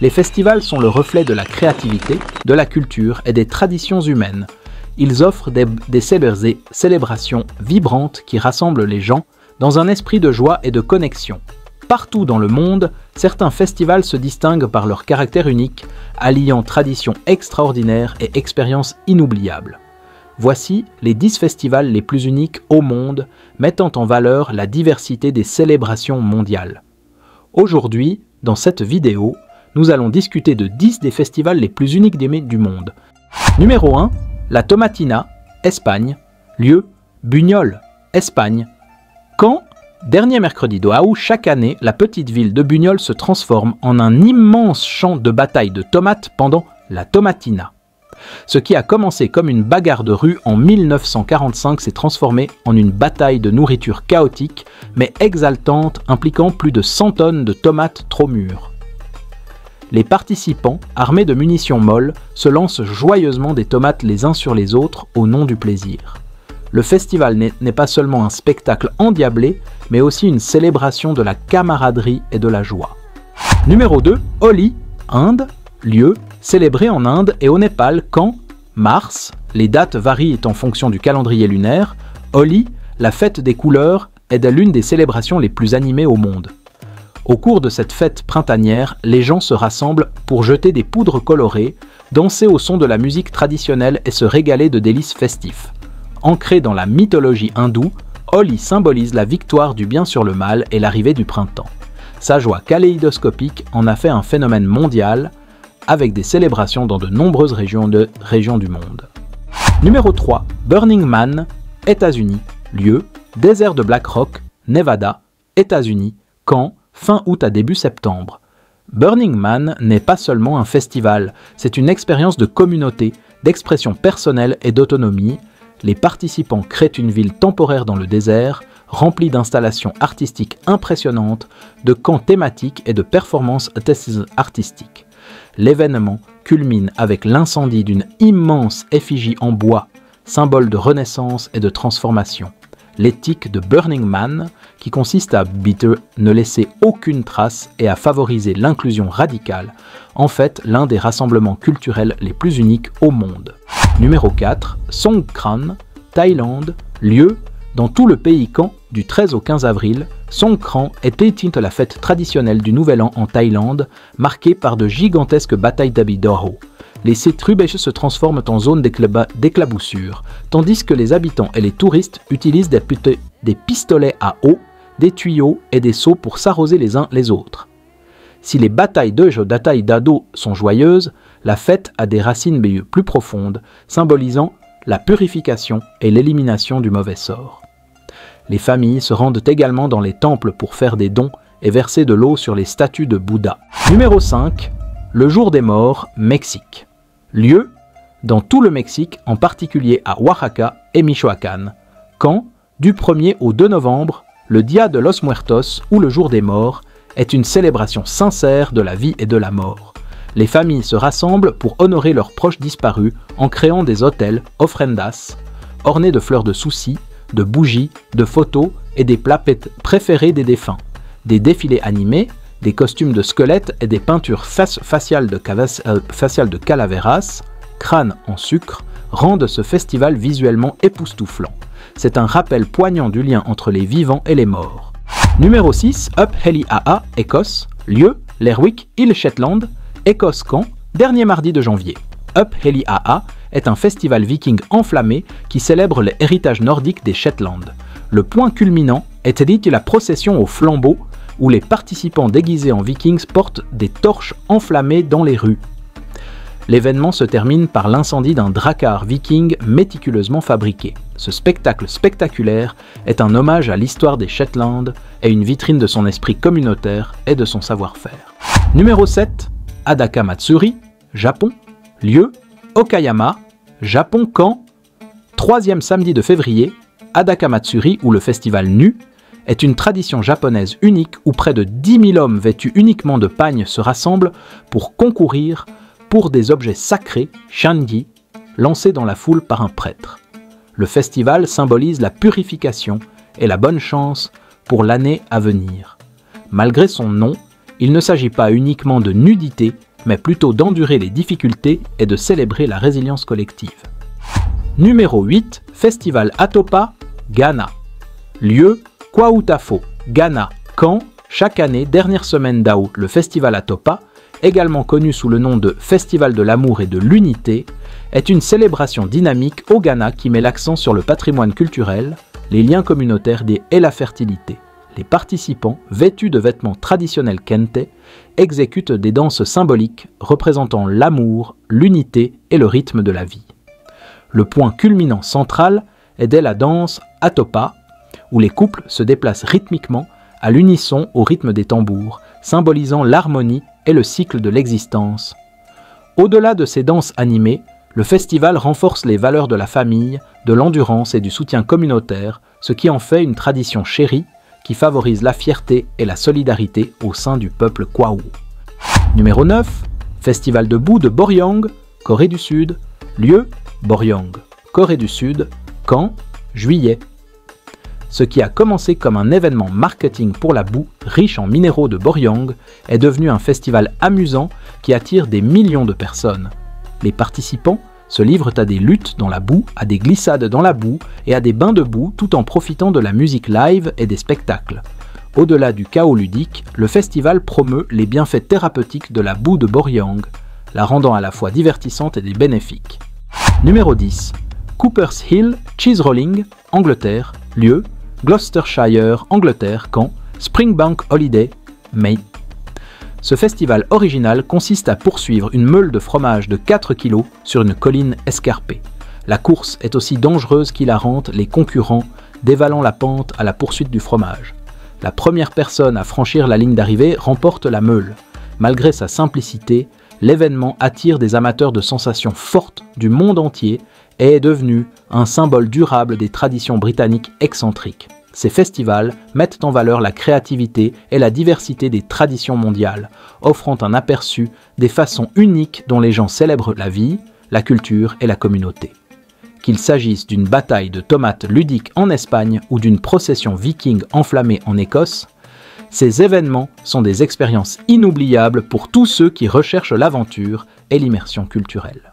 Les festivals sont le reflet de la créativité, de la culture et des traditions humaines. Ils offrent des célébrations vibrantes qui rassemblent les gens dans un esprit de joie et de connexion. Partout dans le monde, certains festivals se distinguent par leur caractère unique, alliant traditions extraordinaires et expériences inoubliables. Voici les 10 festivals les plus uniques au monde, mettant en valeur la diversité des célébrations mondiales. Aujourd'hui, dans cette vidéo, nous allons discuter de 10 des festivals les plus uniques du monde. Numéro 1, la Tomatina, Espagne. Lieu, Buñol, Espagne. Quand, dernier mercredi d'Oahu, chaque année, la petite ville de Buñol se transforme en un immense champ de bataille de tomates pendant la Tomatina. Ce qui a commencé comme une bagarre de rue en 1945 s'est transformé en une bataille de nourriture chaotique, mais exaltante, impliquant plus de 100 tonnes de tomates trop mûres. Les participants, armés de munitions molles, se lancent joyeusement des tomates les uns sur les autres au nom du plaisir. Le festival n'est pas seulement un spectacle endiablé, mais aussi une célébration de la camaraderie et de la joie. Numéro 2, Holi, Inde. Lieu, célébré en Inde et au Népal quand, mars, les dates varient en fonction du calendrier lunaire, Holi, la fête des couleurs, est l'une des célébrations les plus animées au monde. Au cours de cette fête printanière, les gens se rassemblent pour jeter des poudres colorées, danser au son de la musique traditionnelle et se régaler de délices festifs. Ancré dans la mythologie hindoue, Holi symbolise la victoire du bien sur le mal et l'arrivée du printemps. Sa joie kaléidoscopique en a fait un phénomène mondial, avec des célébrations dans de nombreuses régions du monde. Numéro 3, Burning Man, États-Unis. Lieu, désert de Black Rock, Nevada, États-Unis. Quand, fin août à début septembre. Burning Man n'est pas seulement un festival, c'est une expérience de communauté, d'expression personnelle et d'autonomie. Les participants créent une ville temporaire dans le désert, remplie d'installations artistiques impressionnantes, de camps thématiques et de performances artistiques. L'événement culmine avec l'incendie d'une immense effigie en bois, symbole de renaissance et de transformation. L'éthique de Burning Man, qui consiste à ne laisser aucune trace et à favoriser l'inclusion radicale, en fait l'un des rassemblements culturels les plus uniques au monde. Numéro 4, Songkran, Thaïlande. Lieu, dans tout le pays quand, du 13 au 15 avril, Songkran est la fête traditionnelle du Nouvel An en Thaïlande, marquée par de gigantesques batailles d'Abidoro. Les sites rubécheux se transforment en zone d'éclaboussure, tandis que les habitants et les touristes utilisent des pistolets à eau, des tuyaux et des seaux pour s'arroser les uns les autres. Si les batailles d'ado sont joyeuses, la fête a des racines plus profondes, symbolisant la purification et l'élimination du mauvais sort. Les familles se rendent également dans les temples pour faire des dons et verser de l'eau sur les statues de Bouddha. Numéro 5, le jour des morts, Mexique. Lieu, dans tout le Mexique, en particulier à Oaxaca et Michoacán. Quand, du 1er au 2 novembre, le Dia de los Muertos, ou le jour des morts, est une célébration sincère de la vie et de la mort. Les familles se rassemblent pour honorer leurs proches disparus en créant des autels, ofrendas, ornés de fleurs de soucis, de bougies, de photos et des plats préférés des défunts. Des défilés animés, des costumes de squelettes et des peintures faciales de calaveras, crânes en sucre, rendent ce festival visuellement époustouflant. C'est un rappel poignant du lien entre les vivants et les morts. Numéro 6, Up Heli AA, Écosse. Lieu, l'Erwick, île Shetland, Écosse quand, dernier mardi de janvier. Up Heli AA est un festival viking enflammé qui célèbre l'héritage nordique des Shetland. Le point culminant est la procession au flambeau où les participants déguisés en vikings portent des torches enflammées dans les rues. L'événement se termine par l'incendie d'un drakkar viking méticuleusement fabriqué. Ce spectacle spectaculaire est un hommage à l'histoire des Shetland et une vitrine de son esprit communautaire et de son savoir-faire. Numéro 7, Adaka Matsuri, Japon. Lieu, Okayama, Japon quand, 3e samedi de février, Adaka Matsuri ou le festival Nu est une tradition japonaise unique où près de 10 000 hommes vêtus uniquement de pagnes se rassemblent pour concourir pour des objets sacrés, shanji, lancés dans la foule par un prêtre. Le festival symbolise la purification et la bonne chance pour l'année à venir. Malgré son nom, il ne s'agit pas uniquement de nudité, mais plutôt d'endurer les difficultés et de célébrer la résilience collective. Numéro 8, Festival Atopa, Ghana. Lieu, Kwaoutafo, Ghana, Caen, chaque année, dernière semaine d'août, le Festival Atopa, également connu sous le nom de Festival de l'amour et de l'unité, est une célébration dynamique au Ghana qui met l'accent sur le patrimoine culturel, les liens communautaires et la fertilité. Les participants, vêtus de vêtements traditionnels kente, exécutent des danses symboliques représentant l'amour, l'unité et le rythme de la vie. Le point culminant central est dès la danse Atopa, où les couples se déplacent rythmiquement à l'unisson au rythme des tambours, symbolisant l'harmonie et le cycle de l'existence. Au-delà de ces danses animées, le festival renforce les valeurs de la famille, de l'endurance et du soutien communautaire, ce qui en fait une tradition chérie qui favorise la fierté et la solidarité au sein du peuple Kwao. Numéro 9, Festival debout de Boryang, Corée du Sud. Lieu, Boryang, Corée du Sud. Quand, juillet. Ce qui a commencé comme un événement marketing pour la boue, riche en minéraux de Boryang, est devenu un festival amusant qui attire des millions de personnes. Les participants se livrent à des luttes dans la boue, à des glissades dans la boue et à des bains de boue tout en profitant de la musique live et des spectacles. Au-delà du chaos ludique, le festival promeut les bienfaits thérapeutiques de la boue de Boryang, la rendant à la fois divertissante et bénéfique. Numéro 10. Cooper's Hill Cheese Rolling, Angleterre. Lieu, Gloucestershire, Angleterre. Quand, Springbank Holiday, mai. Ce festival original consiste à poursuivre une meule de fromage de 4 kg sur une colline escarpée. La course est aussi dangereuse qu'hilarante, les concurrents dévalant la pente à la poursuite du fromage. La première personne à franchir la ligne d'arrivée remporte la meule. Malgré sa simplicité, l'événement attire des amateurs de sensations fortes du monde entier et est devenu un symbole durable des traditions britanniques excentriques. Ces festivals mettent en valeur la créativité et la diversité des traditions mondiales, offrant un aperçu des façons uniques dont les gens célèbrent la vie, la culture et la communauté. Qu'il s'agisse d'une bataille de tomates ludique en Espagne ou d'une procession viking enflammée en Écosse, ces événements sont des expériences inoubliables pour tous ceux qui recherchent l'aventure et l'immersion culturelle.